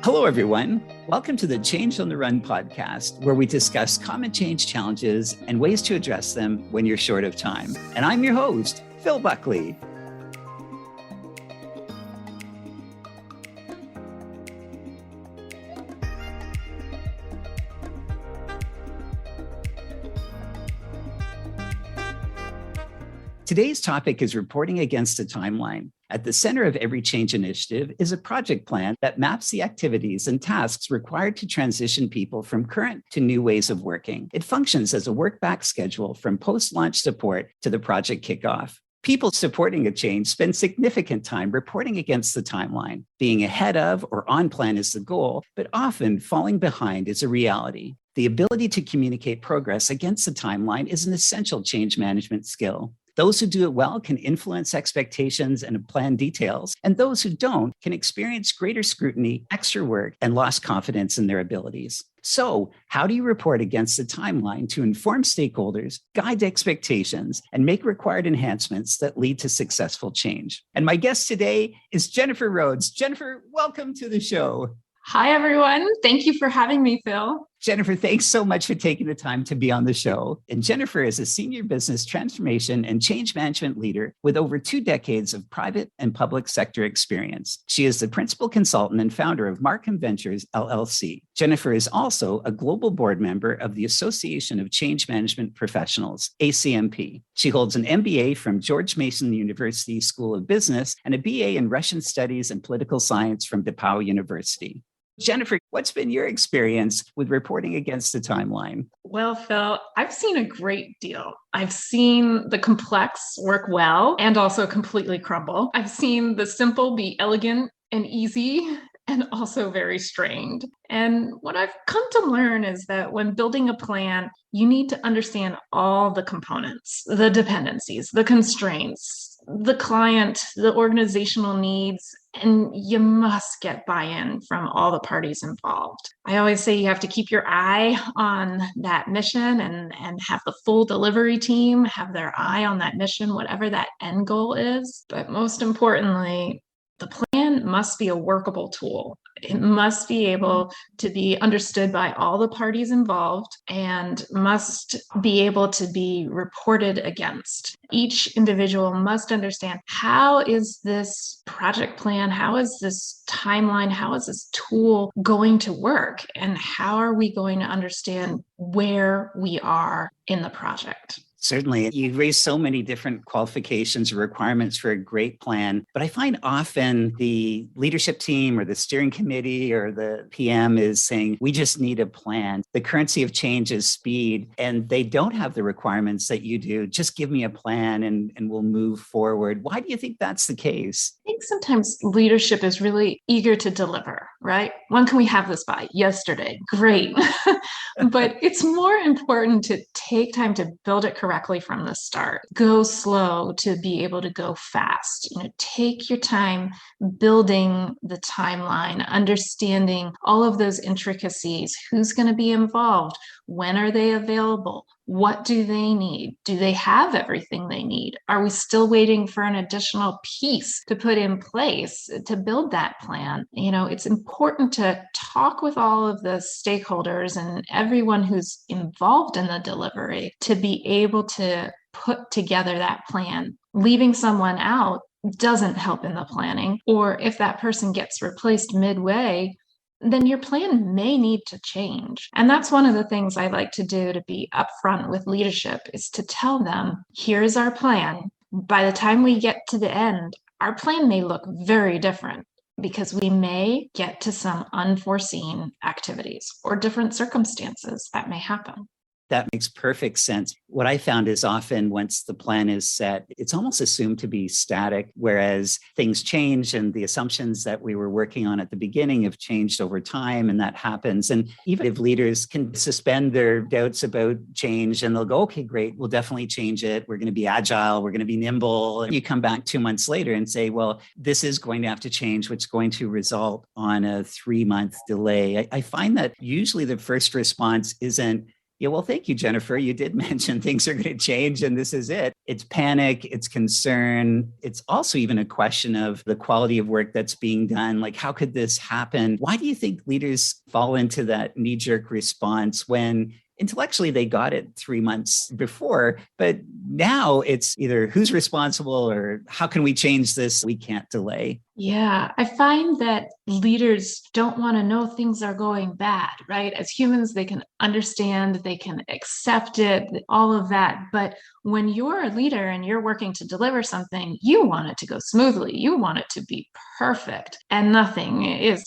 Hello, everyone. Welcome to the Change on the Run podcast, where we discuss common change challenges and ways to address them when you're short of time. And I'm your host, Phil Buckley. Today's topic is reporting against a timeline. At the center of every change initiative is a project plan that maps the activities and tasks required to transition people from current to new ways of working. It functions as a work-back schedule from post-launch support to the project kickoff. People supporting a change spend significant time reporting against the timeline. Being ahead of or on plan is the goal, but often falling behind is a reality. The ability to communicate progress against the timeline is an essential change management skill. Those who do it well can influence expectations and plan details, and those who don't can experience greater scrutiny, extra work, and lost confidence in their abilities. So, how do you report against the timeline to inform stakeholders, guide expectations, and make required enhancements that lead to successful change? And my guest today is Jennifer Rhodes. Jennifer, welcome to the show. Hi, everyone. Thank you for having me, Phil. Jennifer, thanks so much for taking the time to be on the show. And Jennifer is a senior business transformation and change management leader with over 2 decades of private and public sector experience. She is the principal consultant and founder of Markham Ventures, LLC. Jennifer is also a global board member of the Association of Change Management Professionals, ACMP. She holds an MBA from George Mason University School of Business and a BA in Russian Studies and Political Science from DePauw University. Jennifer, what's been your experience with reporting against the timeline? Well, Phil, I've seen a great deal. I've seen the complex work well and also completely crumble. I've seen the simple be elegant and easy and also very strained. And what I've come to learn is that when building a plan, you need to understand all the components, the dependencies, the constraints, the client, the organizational needs, and you must get buy-in from all the parties involved. I always say you have to keep your eye on that mission and have the full delivery team have their eye on that mission, whatever that end goal is. But most importantly, the plan must be a workable tool. It must be able to be understood by all the parties involved and must be able to be reported against. Each individual must understand, how is this project plan, how is this timeline, how is this tool going to work, and how are we going to understand where we are in the project? Certainly, you raise so many different qualifications or requirements for a great plan, but I find often the leadership team or the steering committee or the PM is saying, we just need a plan. The currency of change is speed, and they don't have the requirements that you do. Just give me a plan and we'll move forward. Why do you think that's the case? I think sometimes leadership is really eager to deliver, right? When can we have this by? Yesterday. Great. But it's more important to take time to build it correctly from the start. Go slow to be able to go fast. Take your time building the timeline, understanding all of those intricacies. Who's going to be involved? When are they available? What do they need? Do they have everything they need? Are we still waiting for an additional piece to put in place to build that plan? It's important to talk with all of the stakeholders and everyone who's involved in the delivery to be able to put together that plan. Leaving someone out doesn't help in the planning, or if that person gets replaced midway, then your plan may need to change. And that's one of the things I like to do to be upfront with leadership, is to tell them, here's our plan. By the time we get to the end, our plan may look very different because we may get to some unforeseen activities or different circumstances that may happen. That makes perfect sense. What I found is often once the plan is set, it's almost assumed to be static, whereas things change and the assumptions that we were working on at the beginning have changed over time, and that happens. And even if leaders can suspend their doubts about change and they'll go, okay, great, we'll definitely change it. We're going to be agile. We're going to be nimble. And you come back 2 months later and say, well, this is going to have to change, which is going to result on a 3-month delay. I find that usually the first response isn't, Yeah, well, thank you, Jennifer. You did mention things are going to change, and this is it. It's panic, it's concern. It's also even a question of the quality of work that's being done. Like, how could this happen? Why do you think leaders fall into that knee-jerk response when intellectually they got it 3 months before, but now it's either who's responsible or how can we change this? We can't delay. Yeah, I find that leaders don't want to know things are going bad, right? As humans, they can understand, they can accept it, all of that. But when you're a leader and you're working to deliver something, you want it to go smoothly. You want it to be perfect, and nothing is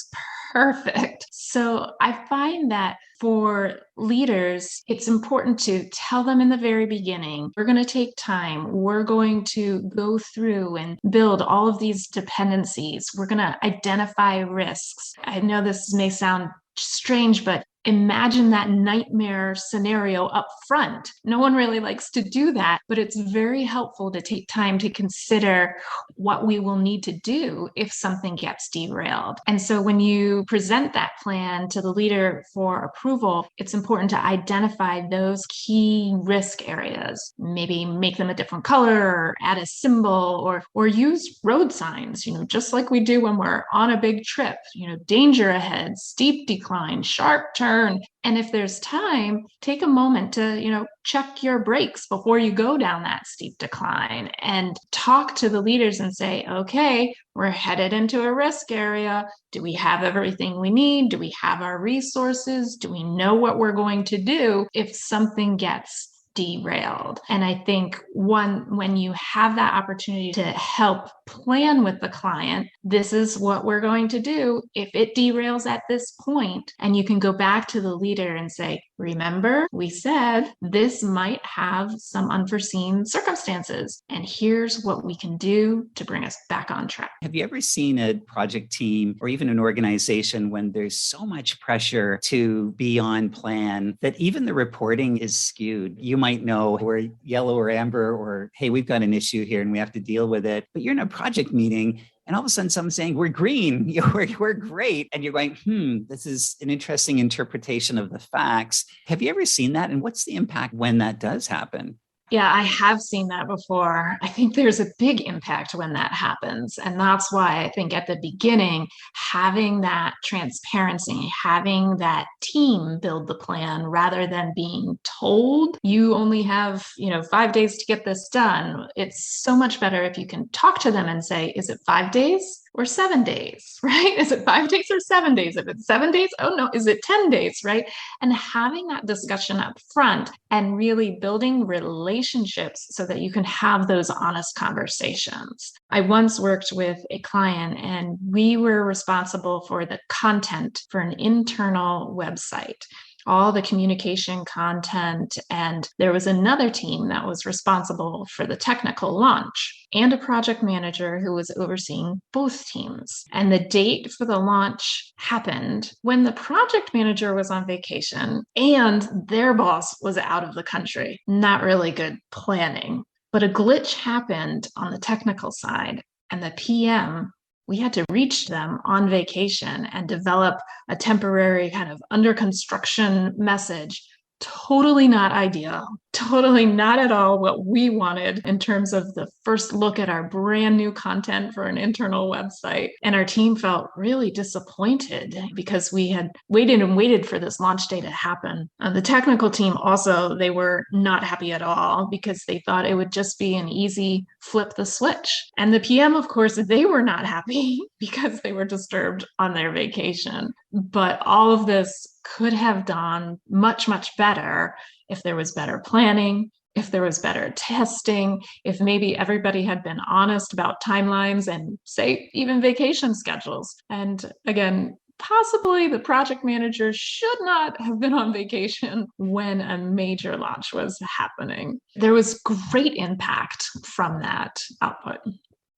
perfect. So I find that for leaders, it's important to tell them in the very beginning, we're going to take time. We're going to go through and build all of these dependencies. We're going to identify risks. I know this may sound strange, but imagine that nightmare scenario up front. No one really likes to do that, but it's very helpful to take time to consider what we will need to do if something gets derailed. And so when you present that plan to the leader for approval, it's important to identify those key risk areas. Maybe make them a different color or add a symbol or use road signs, just like we do when we're on a big trip, danger ahead, steep decline, sharp turn. And if there's time, take a moment to, check your brakes before you go down that steep decline and talk to the leaders and say, okay, we're headed into a risk area. Do we have everything we need? Do we have our resources? Do we know what we're going to do if something gets derailed? And I think when you have that opportunity to help plan with the client, this is what we're going to do if it derails at this point, and you can go back to the leader and say, remember, we said this might have some unforeseen circumstances, and here's what we can do to bring us back on track. Have you ever seen a project team or even an organization when there's so much pressure to be on plan that even the reporting is skewed? You might know we're yellow or amber, or, hey, we've got an issue here and we have to deal with it. But you're in a project meeting and all of a sudden someone's saying, we're green, we're great. And you're going, this is an interesting interpretation of the facts. Have you ever seen that? And what's the impact when that does happen? Yeah, I have seen that before. I think there's a big impact when that happens. And that's why I think at the beginning, having that transparency, having that team build the plan rather than being told you only have, 5 days to get this done. It's so much better if you can talk to them and say, is it 5 days? Or 7 days, right? Is it 5 days or 7 days? If it's 7 days, oh no, is it 10 days, right? And having that discussion up front and really building relationships so that you can have those honest conversations. I once worked with a client and we were responsible for the content for an internal website, all the communication content. And there was another team that was responsible for the technical launch and a project manager who was overseeing both teams. And the date for the launch happened when the project manager was on vacation and their boss was out of the country. Not really good planning. But a glitch happened on the technical side, and the PM, we had to reach them on vacation and develop a temporary kind of under construction message. Totally not ideal, totally not at all what we wanted in terms of the first look at our brand new content for an internal website. And our team felt really disappointed because we had waited and waited for this launch day to happen. The technical team also, they were not happy at all because they thought it would just be an easy flip the switch. And the PM, of course, they were not happy because they were disturbed on their vacation. But all of this could have gone much, much better if there was better planning, if there was better testing, if maybe everybody had been honest about timelines and, say, even vacation schedules. And again, possibly the project manager should not have been on vacation when a major launch was happening. There was great impact from that output.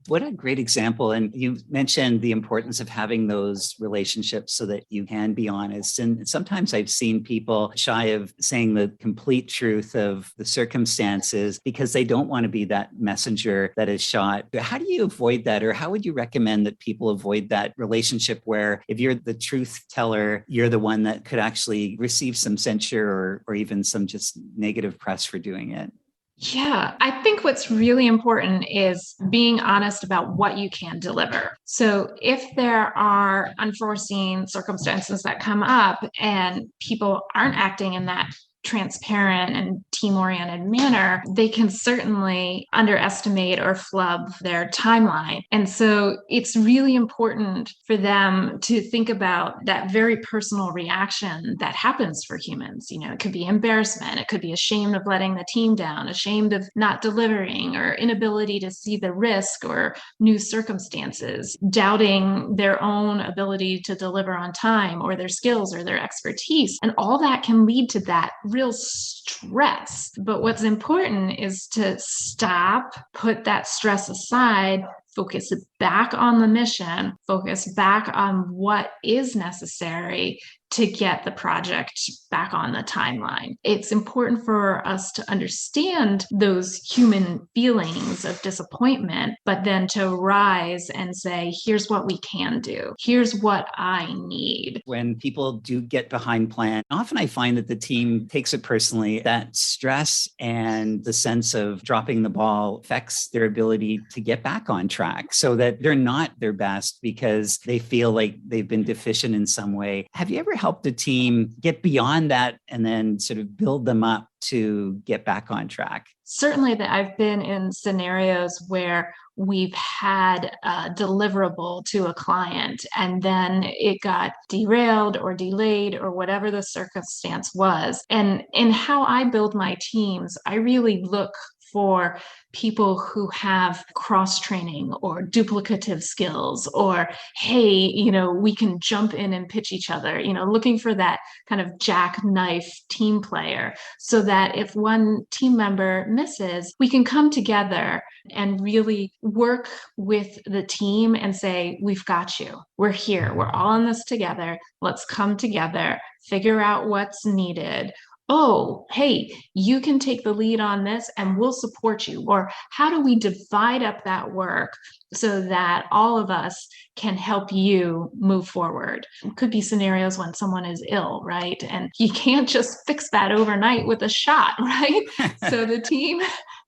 What a great example. And you mentioned the importance of having those relationships so that you can be honest. And sometimes I've seen people shy of saying the complete truth of the circumstances because they don't want to be that messenger that is shot. How do you avoid that? Or how would you recommend that people avoid that relationship where if you're the truth teller, you're the one that could actually receive some censure or even some just negative press for doing it? Yeah, I think what's really important is being honest about what you can deliver. So if there are unforeseen circumstances that come up and people aren't acting in that transparent and team-oriented manner, they can certainly underestimate or flub their timeline. And so it's really important for them to think about that very personal reaction that happens for humans. It could be embarrassment, it could be ashamed of letting the team down, ashamed of not delivering, or inability to see the risk or new circumstances, doubting their own ability to deliver on time or their skills or their expertise. And all that can lead to that real stress. But what's important is to stop, put that stress aside, focus back on the mission, focus back on what is necessary to get the project back on the timeline. It's important for us to understand those human feelings of disappointment, but then to rise and say, here's what we can do. Here's what I need. When people do get behind plan, often I find that the team takes it personally. That stress and the sense of dropping the ball affects their ability to get back on track so that they're not their best because they feel like they've been deficient in some way. Have you ever helped a team get beyond that and then sort of build them up to get back on track? Certainly that I've been in scenarios where we've had a deliverable to a client and then it got derailed or delayed or whatever the circumstance was. And in how I build my teams, I really look for people who have cross training or duplicative skills or, hey, we can jump in and pitch each other, looking for that kind of jackknife team player so that if one team member misses, we can come together and really work with the team and say, we've got you. We're here. We're all in this together. Let's come together, figure out what's needed. Oh, hey, you can take the lead on this and we'll support you. Or how do we divide up that work so that all of us can help you move forward? It could be scenarios when someone is ill, right? And you can't just fix that overnight with a shot, right? So the team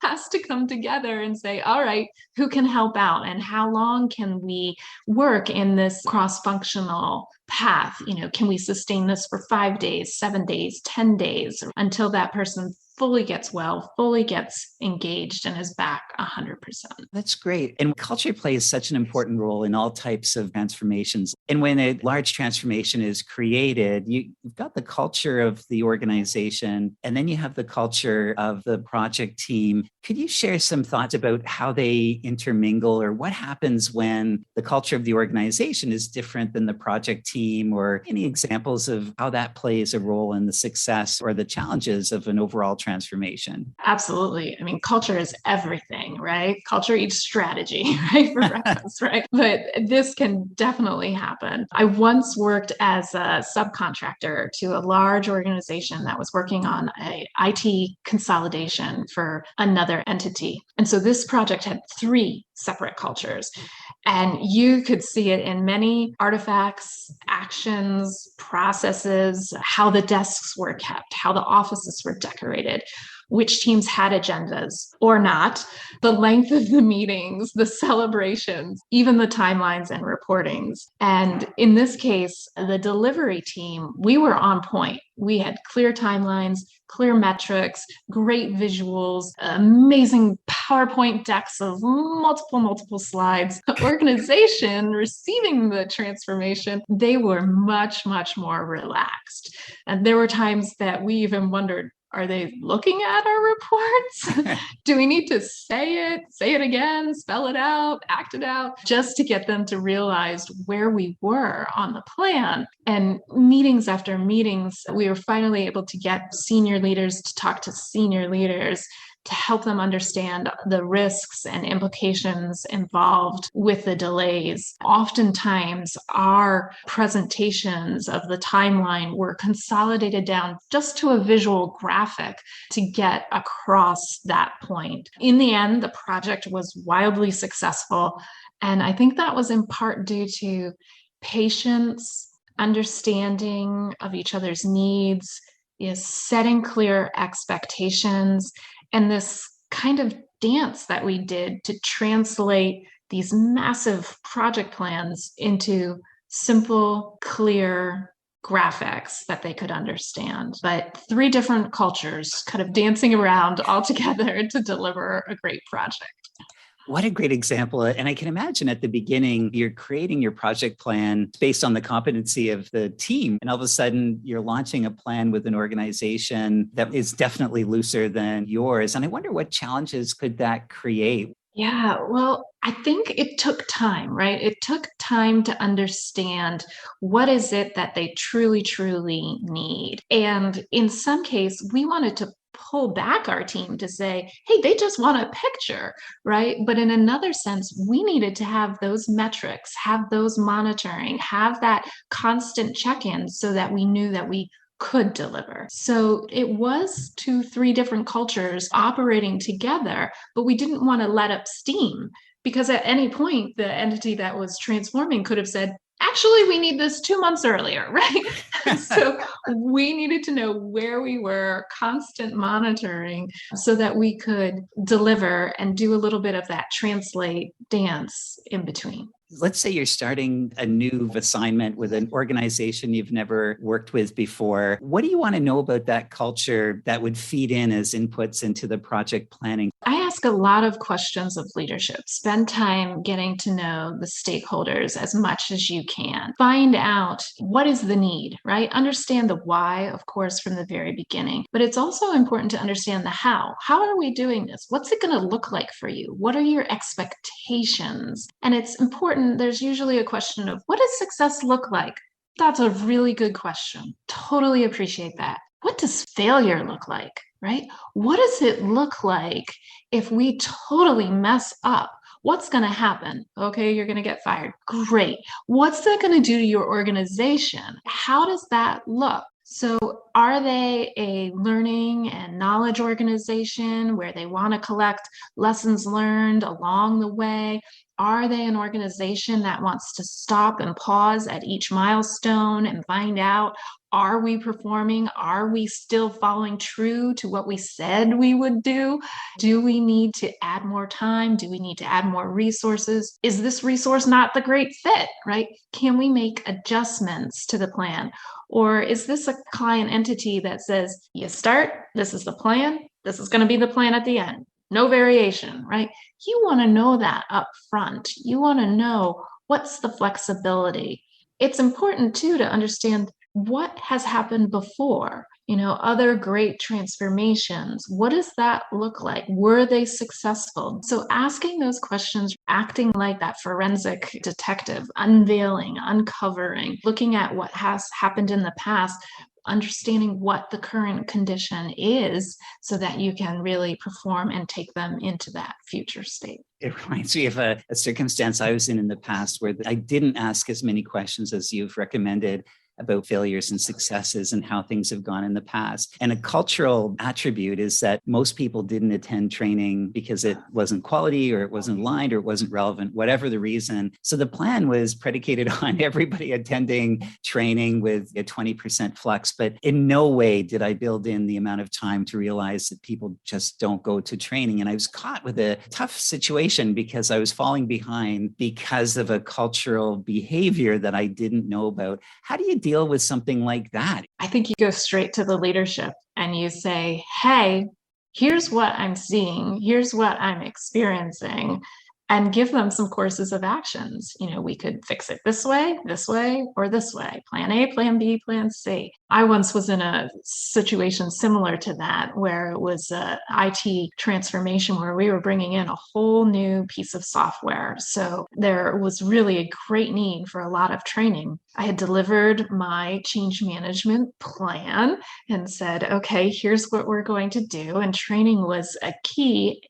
has to come together and say, all right, who can help out and how long can we work in this cross-functional path? Can we sustain this for 5 days, 7 days, 10 days until that person fully gets well, fully gets engaged and is back 100%. That's great. And culture plays such an important role in all types of transformations. And when a large transformation is created, you've got the culture of the organization, and then you have the culture of the project team. Could you share some thoughts about how they intermingle or what happens when the culture of the organization is different than the project team, or any examples of how that plays a role in the success or the challenges of an overall transformation? Absolutely. I mean, culture is everything, right? Culture eats strategy, right? For breakfast, right? But this can definitely happen. I once worked as a subcontractor to a large organization that was working on a IT consolidation for another entity. And so this project had 3 separate cultures. And you could see it in many artifacts, actions, processes, how the desks were kept, how the offices were decorated, which teams had agendas or not, the length of the meetings, the celebrations, even the timelines and reportings. And in this case, the delivery team, we were on point. We had clear timelines, clear metrics, great visuals, amazing PowerPoint decks of multiple slides. The organization receiving the transformation, they were much more relaxed. And there were times that we even wondered, are they looking at our reports? Do we need to say it again, spell it out, act it out, just to get them to realize where we were on the plan? And meetings after meetings, we were finally able to get senior leaders to talk to senior leaders to help them understand the risks and implications involved with the delays. Oftentimes, our presentations of the timeline were consolidated down just to a visual graphic to get across that point. In the end, the project was wildly successful. And I think that was in part due to patience, understanding of each other's needs, is setting clear expectations, and this kind of dance that we did to translate these massive project plans into simple, clear graphics that they could understand. But 3 different cultures kind of dancing around all together to deliver a great project. What a great example. And I can imagine at the beginning, you're creating your project plan based on the competency of the team. And all of a sudden, you're launching a plan with an organization that is definitely looser than yours. And I wonder what challenges could that create? Yeah, well, I think it took time, right? It took time to understand what is it that they truly, truly need. And in some case, we wanted to pull back our team to say, hey, they just want a picture, right? But in another sense, we needed to have those metrics, have those monitoring, have that constant check-in so that we knew that we could deliver. So it was 2, 3 different cultures operating together, but we didn't want to let up steam because at any point, the entity that was transforming could have said, actually, we need this 2 months earlier, right? So we needed to know where we were, constant monitoring so that we could deliver and do a little bit of that translate dance in between. Let's say you're starting a new assignment with an organization you've never worked with before. What do you want to know about that culture that would feed in as inputs into the project planning? I ask a lot of questions of leadership. Spend time getting to know the stakeholders as much as you can. Find out what is the need, right? Understand the why, of course, from the very beginning. But it's also important to understand the how. How are we doing this? What's it going to look like for you? What are your expectations? And it's important. There's usually a question of what does success look like? That's a really good question. Totally appreciate that. What does failure look like, right? What does it look like if we totally mess up? What's going to happen? Okay, you're going to get fired. Great. What's that going to do to your organization? How does that look? So are they a learning and knowledge organization where they want to collect lessons learned along the way? Are they an organization that wants to stop and pause at each milestone and find out, are we performing? Are we still following true to what we said we would do? Do we need to add more time? Do we need to add more resources? Is this resource not the great fit, right? Can we make adjustments to the plan? Or is this a client entity that says, you start, this is the plan, this is going to be the plan at the end? No variation, right? You want to know that up front. You want to know what's the flexibility. It's important too to understand what has happened before, other great transformations. What does that look like? Were they successful? So asking those questions, acting like that forensic detective, unveiling, uncovering, looking at what has happened in the past, understanding what the current condition is so that you can really perform and take them into that future state. It reminds me of a circumstance I was in the past where I didn't ask as many questions as you've recommended about failures and successes and how things have gone in the past. And a cultural attribute is that most people didn't attend training because it wasn't quality or it wasn't aligned or it wasn't relevant, whatever the reason. So the plan was predicated on everybody attending training with a 20% flux, but in no way did I build in the amount of time to realize that people just don't go to training. And I was caught with a tough situation because I was falling behind because of a cultural behavior that I didn't know about. How do you deal with something like that? I think you go straight to the leadership and you say, hey, here's what I'm seeing, here's what I'm experiencing, and give them some courses of actions. We could fix it this way, or this way. Plan A, plan B, plan C. I once was in a situation similar to that where it was a IT transformation where we were bringing in a whole new piece of software. So there was really a great need for a lot of training. I had delivered my change management plan and said, okay, here's what we're going to do. And training was a key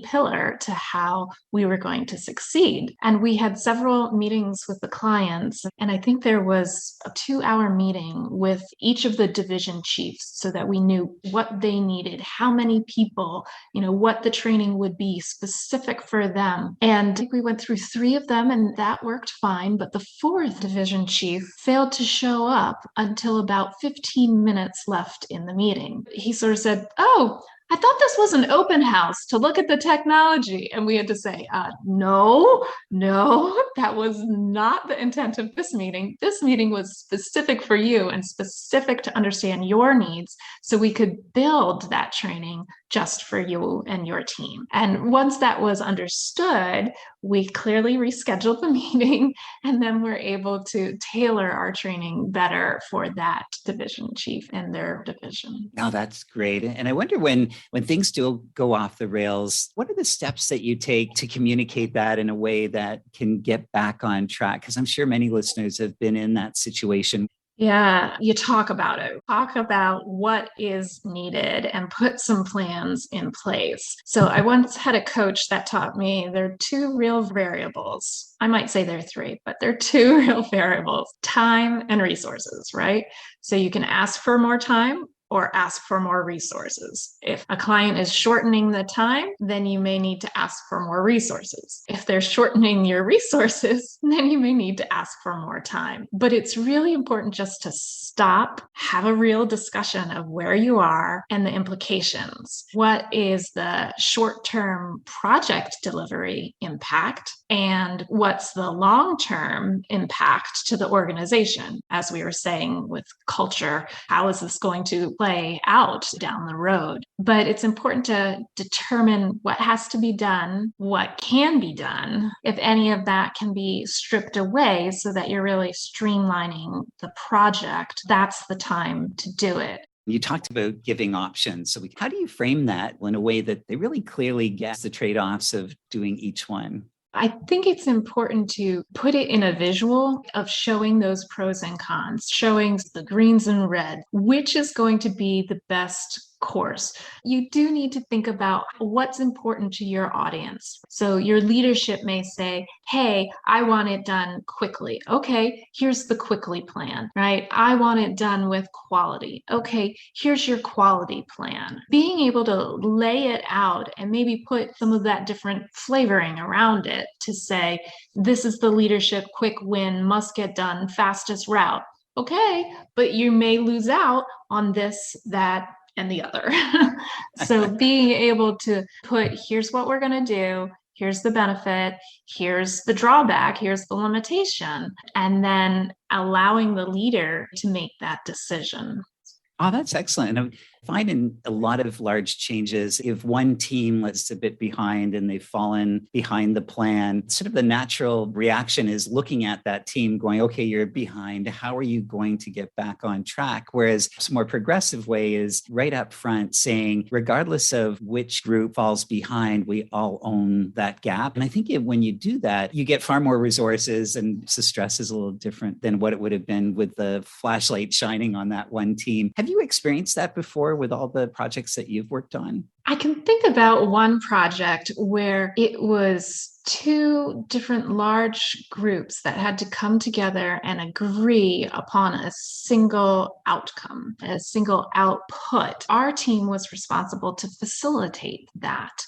pillar to how we were going to succeed. And we had several meetings with the clients. And I think there was a 2-hour meeting with each of the division chiefs so that we knew what they needed, how many people, what the training would be specific for them. And we went through 3 of them and that worked fine. But the 4th division chief failed to show up until about 15 minutes left in the meeting. He sort of said, "Oh, I thought this was an open house to look at the technology." And we had to say, no, that was not the intent of this meeting. This meeting was specific for you and specific to understand your needs so we could build that training just for you and your team. And once that was understood, we clearly rescheduled the meeting, and then we're able to tailor our training better for that division chief and their division. Oh, that's great. And I wonder when things do go off the rails, what are the steps that you take to communicate that in a way that can get back on track? Because I'm sure many listeners have been in that situation. Yeah, you talk about it. Talk about what is needed and put some plans in place. So I once had a coach that taught me there are 2 real variables. I might say there are 3, but there are 2 real variables: time and resources, right? So you can ask for more time or ask for more resources. If a client is shortening the time, then you may need to ask for more resources. If they're shortening your resources, then you may need to ask for more time. But it's really important just to stop, have a real discussion of where you are and the implications. What is the short-term project delivery impact? And what's the long-term impact to the organization? As we were saying with culture, how is this going to play out down the road? But it's important to determine what has to be done, what can be done, if any of that can be stripped away so that you're really streamlining the project. That's the time to do it. You talked about giving options. So how do you frame that in a way that they really clearly get the trade-offs of doing each one? I think it's important to put it in a visual of showing those pros and cons, showing the greens and red, which is going to be the best course. You do need to think about what's important to your audience. So your leadership may say, hey, I want it done quickly. Okay, here's the quickly plan, right? I want it done with quality. Okay, here's your quality plan. Being able to lay it out and maybe put some of that different flavoring around it to say, this is the leadership quick win, must get done, fastest route. Okay, but you may lose out on this, that, and the other. So being able to put, here's what we're going to do, here's the benefit, here's the drawback, here's the limitation, and then allowing the leader to make that decision. Oh, that's excellent. And I find in a lot of large changes, if one team was a bit behind and they've fallen behind the plan, sort of the natural reaction is looking at that team going, okay, you're behind. How are you going to get back on track? Whereas a more progressive way is right up front saying, regardless of which group falls behind, we all own that gap. And I think when you do that, you get far more resources and the stress is a little different than what it would have been with the flashlight shining on that one team. Have you experienced that before with all the projects that you've worked on? I can think about one project where it was 2 different large groups that had to come together and agree upon a single outcome, a single output. Our team was responsible to facilitate that.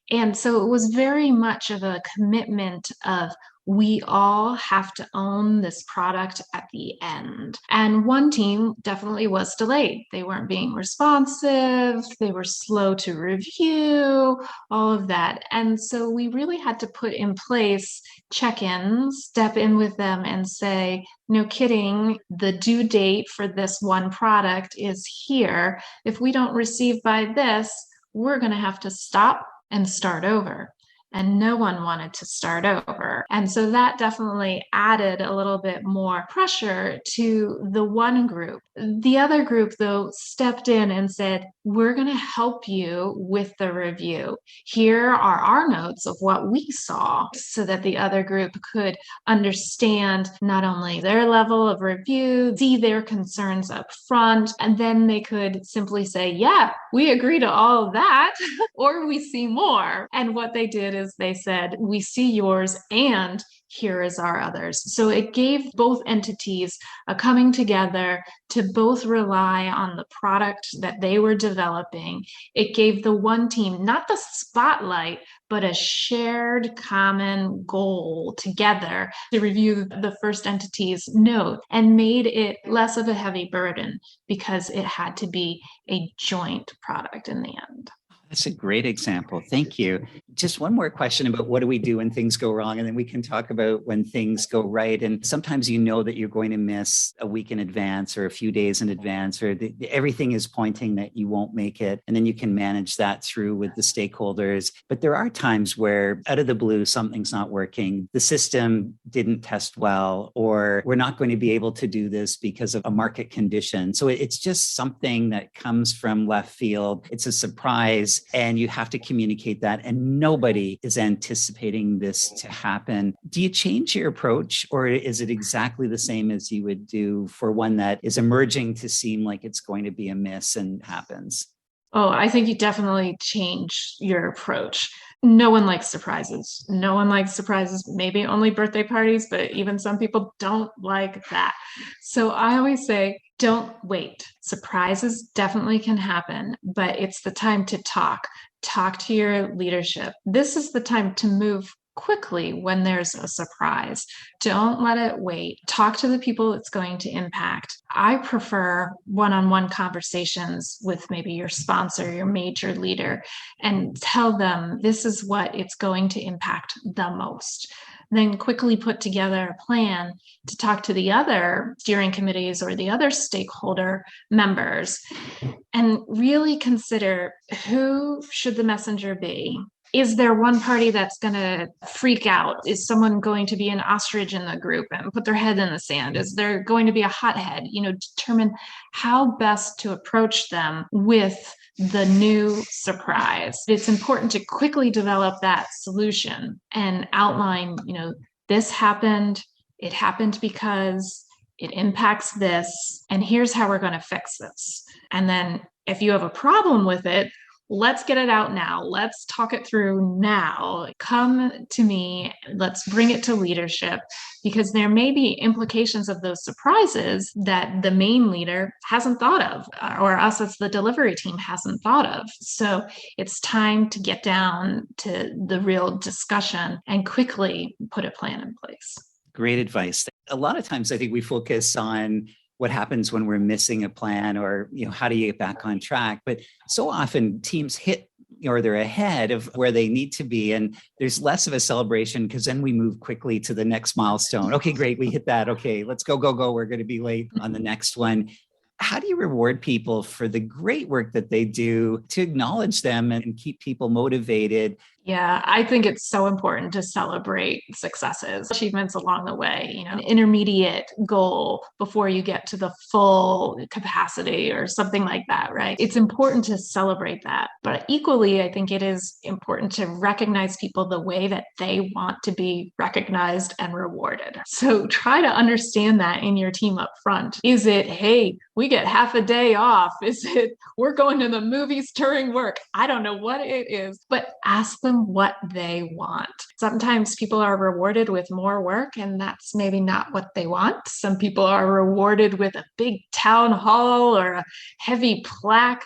And so it was very much of a commitment of we all have to own this product at the end. And one team definitely was delayed. They weren't being responsive. They were slow to review, all of that. And so we really had to put in place check-ins, step in with them and say, no kidding, the due date for this one product is here. If we don't receive by this, we're going to have to stop and start over. and no one wanted to start over. And so that definitely added a little bit more pressure to the one group. The other group, though, stepped in and said, we're going to help you with the review. Here are our notes of what we saw, so that the other group could understand not only their level of review, see their concerns up front, and then they could simply say, yeah, we agree to all of that, or we see more. And what they did is they said, we see yours, and here is our others. So it gave both entities a coming together to both rely on the product that they were developing. It gave the one team not the spotlight, but a shared common goal together to review the first entity's note, and made it less of a heavy burden because it had to be a joint product in the end. That's a great example. Thank you. Just one more question about what do we do when things go wrong? And then we can talk about when things go right. And sometimes you know that you're going to miss a week in advance or a few days in advance, or everything is pointing that you won't make it. And then you can manage that through with the stakeholders. But there are times where out of the blue, something's not working. The system didn't test well, or we're not going to be able to do this because of a market condition. So it's just something that comes from left field. It's a surprise. And you have to communicate that. And nobody is anticipating this to happen. Do you change your approach, or is it exactly the same as you would do for one that is emerging to seem like it's going to be a miss and happens? Oh, I think you definitely change your approach. No one likes surprises. No one likes surprises, maybe only birthday parties, but even some people don't like that. So I always say, don't wait. Surprises definitely can happen, but it's the time to talk. Talk to your leadership. This is the time to move quickly when there's a surprise. Don't let it wait. Talk to the people it's going to impact. I prefer one-on-one conversations with maybe your sponsor, your major leader, and tell them this is what it's going to impact the most. Then quickly put together a plan to talk to the other steering committees or the other stakeholder members, and really consider, who should the messenger be? Is there one party that's going to freak out? Is someone going to be an ostrich in the group and put their head in the sand? Is there going to be a hothead? Determine how best to approach them with the new surprise. It's important to quickly develop that solution and outline, this happened, it happened because it impacts this, and here's how we're going to fix this. And then if you have a problem with it, let's get it out now. Let's talk it through now. Come to me. Let's bring it to leadership, because there may be implications of those surprises that the main leader hasn't thought of, or us as the delivery team hasn't thought of. So it's time to get down to the real discussion and quickly put a plan in place. Great advice. A lot of times I think we focus on what happens when we're missing a plan, or, how do you get back on track? But so often teams hit, or they're ahead of where they need to be. And there's less of a celebration, because then we move quickly to the next milestone. Okay, great. We hit that. Okay, let's go. We're going to be late on the next one. How do you reward people for the great work that they do, to acknowledge them and keep people motivated? Yeah, I think it's so important to celebrate successes, achievements along the way, an intermediate goal before you get to the full capacity or something like that, right? It's important to celebrate that. But equally, I think it is important to recognize people the way that they want to be recognized and rewarded. So try to understand that in your team up front. Is it, hey, we get half a day off? Is it, we're going to the movies during work? I don't know what it is, but ask them what they want. Sometimes people are rewarded with more work, and that's maybe not what they want. Some people are rewarded with a big town hall or a heavy plaque.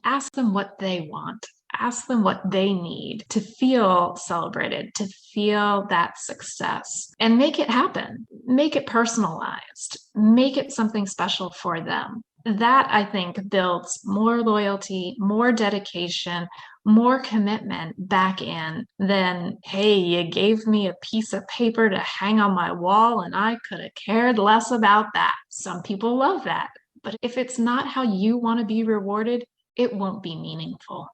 Ask them what they want. Ask them what they need to feel celebrated, to feel that success, and make it happen. Make it personalized. Make it something special for them. That, I think, builds more loyalty, more dedication, more commitment back in than, hey, you gave me a piece of paper to hang on my wall and I could have cared less about that. Some people love that. But if it's not how you want to be rewarded, it won't be meaningful.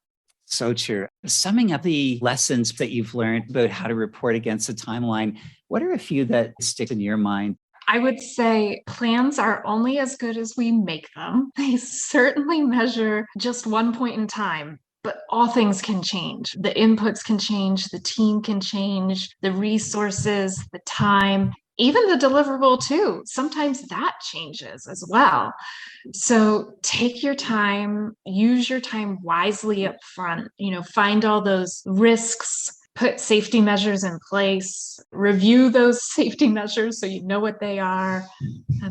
So true. Summing up the lessons that you've learned about how to report against a timeline, what are a few that stick in your mind? I would say plans are only as good as we make them. They certainly measure just one point in time, but all things can change. The inputs can change, the team can change, the resources, the time, even the deliverable too. Sometimes that changes as well. So take your time, use your time wisely up front, find all those risks, put safety measures in place, review those safety measures so you know what they are.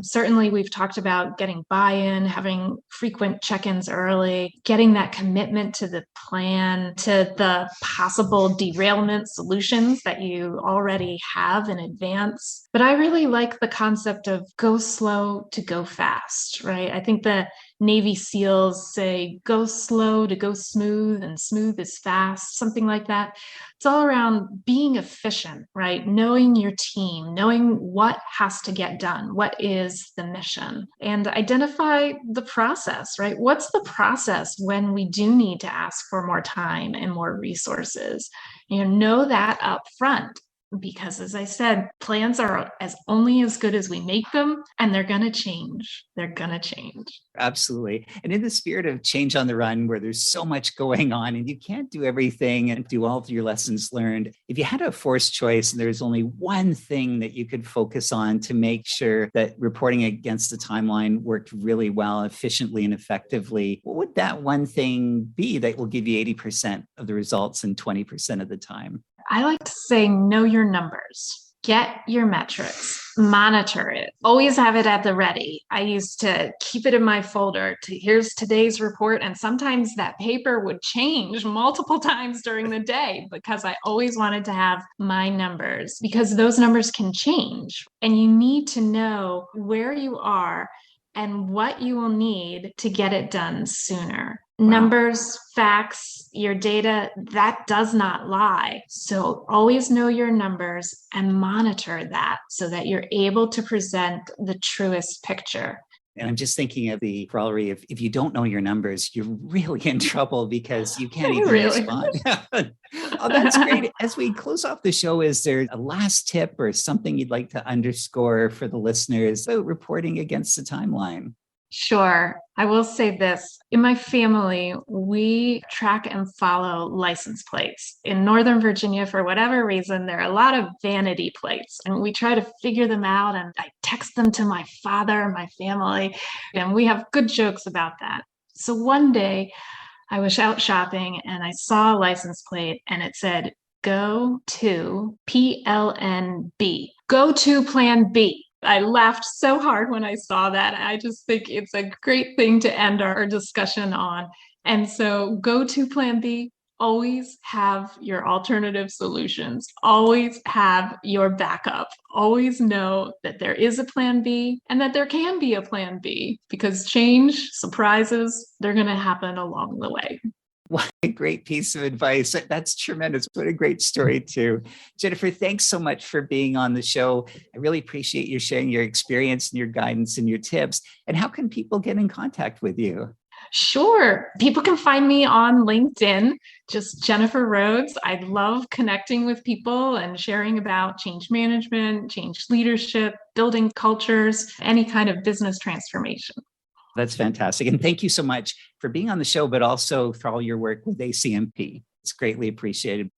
Certainly, we've talked about getting buy-in, having frequent check-ins early, getting that commitment to the plan, to the possible derailment solutions that you already have in advance. But I really like the concept of go slow to go fast, right? I think the Navy SEALs say go slow to go smooth, and smooth is fast, something like that. It's all around being efficient, right? Knowing your team, knowing what has to get done, what is the mission, and identify the process, right? What's the process when we do need to ask for more time and more resources? Know that up front. Because as I said, plans are only as good as we make them, and they're going to change. They're going to change. Absolutely. And in the spirit of change on the run, where there's so much going on and you can't do everything and do all of your lessons learned, if you had a forced choice and there's only one thing that you could focus on to make sure that reporting against the timeline worked really well, efficiently and effectively, what would that one thing be that will give you 80% of the results in 20% of the time? I like to say, know your numbers, get your metrics, monitor it, always have it at the ready. I used to keep it in my folder here's today's report. And sometimes that paper would change multiple times during the day because I always wanted to have my numbers, because those numbers can change. And you need to know where you are and what you will need to get it done sooner. Wow. Numbers, facts, your data, that does not lie. So always know your numbers and monitor that so that you're able to present the truest picture. And I'm just thinking of the corollary of if you don't know your numbers, you're really in trouble because you can't even respond. Oh, that's great. As we close off the show, is there a last tip or something you'd like to underscore for the listeners about reporting against the timeline? Sure. I will say this. In my family, we track and follow license plates. In Northern Virginia, for whatever reason, there are a lot of vanity plates, and we try to figure them out. And I text them to my father and my family, and we have good jokes about that. So one day I was out shopping and I saw a license plate and it said, go to PLNB, go to Plan B. I laughed so hard when I saw that. I just think it's a great thing to end our discussion on. And so go to Plan B, always have your alternative solutions, always have your backup, always know that there is a Plan B and that there can be a Plan B, because change, surprises, they're going to happen along the way. What a great piece of advice. That's tremendous. What a great story too. Jennifer, thanks so much for being on the show. I really appreciate you sharing your experience and your guidance and your tips. And how can people get in contact with you? Sure. People can find me on LinkedIn, just Jennifer Rhodes. I love connecting with people and sharing about change management, change leadership, building cultures, any kind of business transformation. That's fantastic. And thank you so much for being on the show, but also for all your work with ACMP. It's greatly appreciated.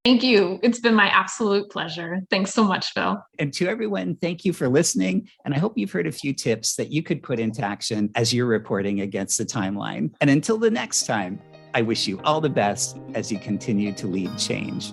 Thank you. It's been my absolute pleasure. Thanks so much, Phil. And to everyone, thank you for listening. And I hope you've heard a few tips that you could put into action as you're reporting against the timeline. And until the next time, I wish you all the best as you continue to lead change.